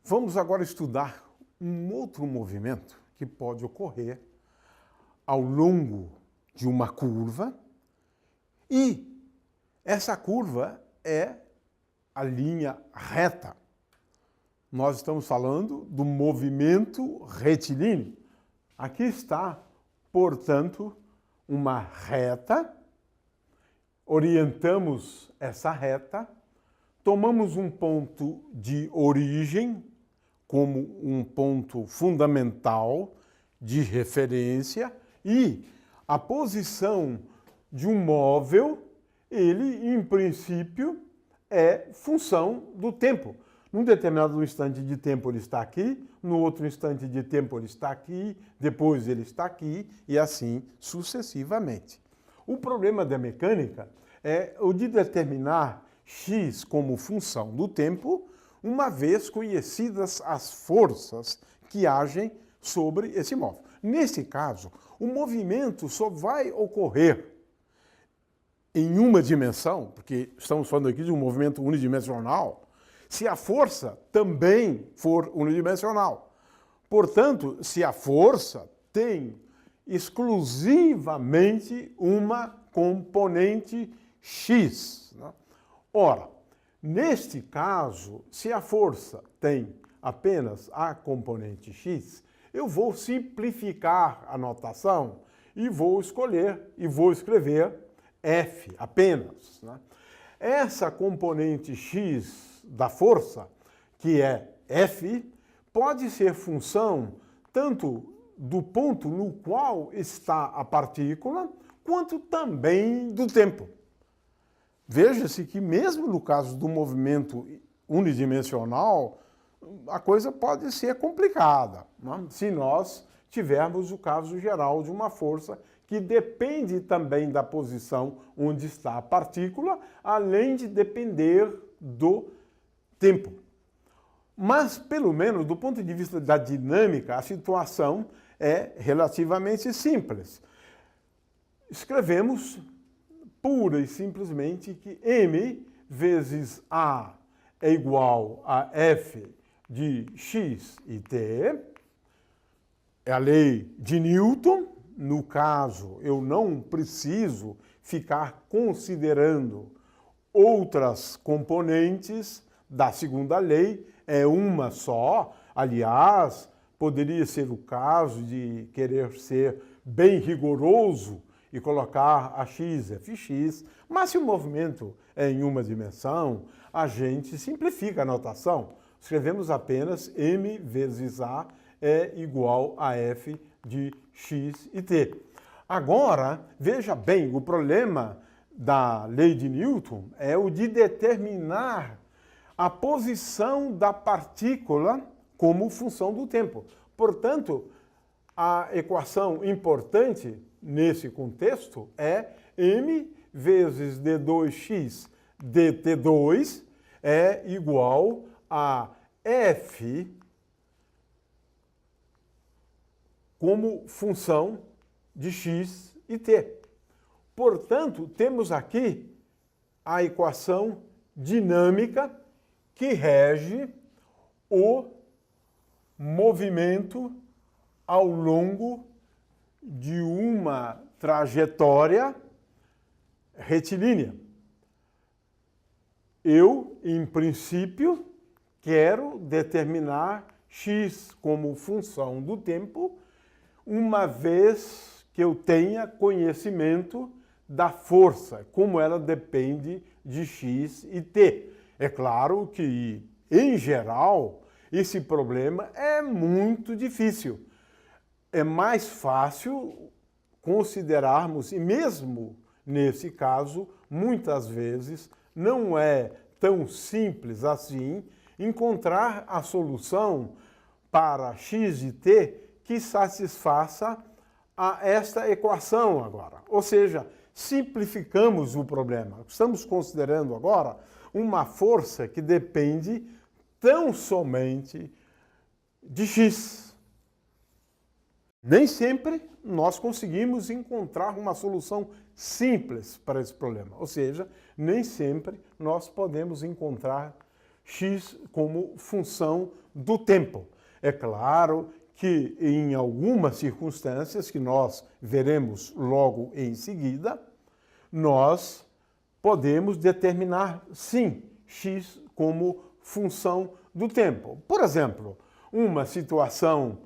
Vamos agora estudar um outro movimento que pode ocorrer ao longo de uma curva e essa curva é a linha reta. Nós estamos falando do movimento retilíneo. Aqui está, portanto, uma reta, orientamos essa reta, tomamos um ponto de origem como um ponto fundamental de referência e a posição de um móvel, ele, em princípio, é função do tempo. Num determinado instante de tempo ele está aqui, no outro instante de tempo ele está aqui, depois ele está aqui e assim sucessivamente. O problema da mecânica é o de determinar x como função do tempo, uma vez conhecidas as forças que agem sobre esse móvel. Nesse caso, o movimento só vai ocorrer em uma dimensão, porque estamos falando aqui de um movimento unidimensional, se a força também for unidimensional. Portanto, se a força tem exclusivamente uma componente x. Ora, neste caso, se a força tem apenas a componente x, eu vou simplificar a notação e vou escrever F apenas. Essa componente x da força, que é F, pode ser função tanto do ponto no qual está a partícula, quanto também do tempo. Veja-se que mesmo no caso do movimento unidimensional, a coisa pode ser complicada, se nós tivermos o caso geral de uma força que depende também da posição onde está a partícula, além de depender do tempo. Mas, pelo menos, do ponto de vista da dinâmica, a situação é relativamente simples. Escrevemos pura e simplesmente que m vezes a é igual a f de x e t. É a lei de Newton. No caso, eu não preciso ficar considerando outras componentes da segunda lei, é uma só. Aliás, poderia ser o caso de querer ser bem rigoroso e colocar a x, fx, mas se o movimento é em uma dimensão, a gente simplifica a notação. Escrevemos apenas m vezes a é igual a f de x e t. Agora, veja bem, o problema da lei de Newton é o de determinar a posição da partícula como função do tempo. Portanto, a equação importante nesse contexto é m vezes d2x dt2 é igual a f como função de x e t. Portanto, temos aqui a equação dinâmica que rege o movimento ao longo de uma trajetória retilínea. Eu, em princípio, quero determinar x como função do tempo, uma vez que eu tenha conhecimento da força, como ela depende de x e t. É claro que, em geral, esse problema é muito difícil. É mais fácil considerarmos, e mesmo nesse caso, muitas vezes, não é tão simples assim encontrar a solução para x e t que satisfaça a esta equação agora. Ou seja, simplificamos o problema. Estamos considerando agora uma força que depende tão somente de x. Nem sempre nós conseguimos encontrar uma solução simples para esse problema. Ou seja, nem sempre nós podemos encontrar x como função do tempo. É claro que em algumas circunstâncias, que nós veremos logo em seguida, nós podemos determinar, sim, x como função do tempo. Por exemplo, uma situação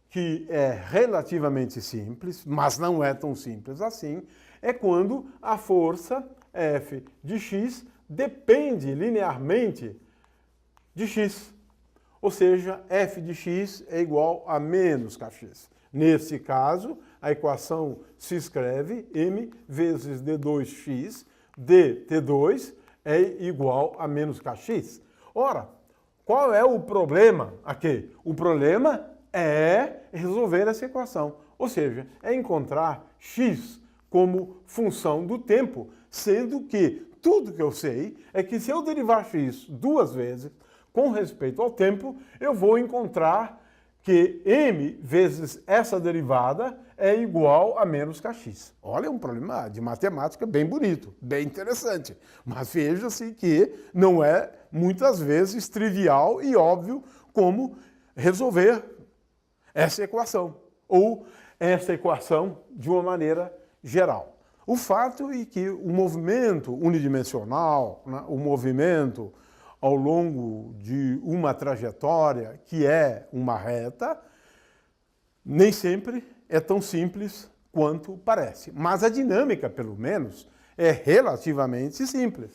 que é relativamente simples, mas não é tão simples assim, é quando a força F de x depende linearmente de x. Ou seja, f de x é igual a menos kx. Nesse caso, a equação se escreve m vezes d2x dt2 é igual a menos kx. Ora, qual é o problema aqui? O problema é resolver essa equação. Ou seja, é encontrar x como função do tempo, sendo que tudo que eu sei é que se eu derivar x duas vezes, com respeito ao tempo, eu vou encontrar que m vezes essa derivada é igual a menos kx. Olha, é um problema de matemática bem bonito, bem interessante. Mas veja-se que não é, muitas vezes, trivial e óbvio como resolver essa equação, ou essa equação de uma maneira geral. O fato é que o movimento unidimensional, né, o movimento ao longo de uma trajetória que é uma reta, nem sempre é tão simples quanto parece. Mas a dinâmica, pelo menos, é relativamente simples.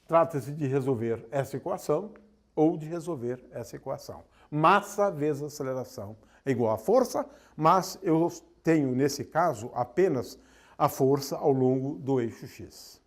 Trata-se de resolver essa equação ou de resolver essa equação. Massa vezes aceleração é igual a força, mas eu tenho, nesse caso, apenas a força ao longo do eixo x.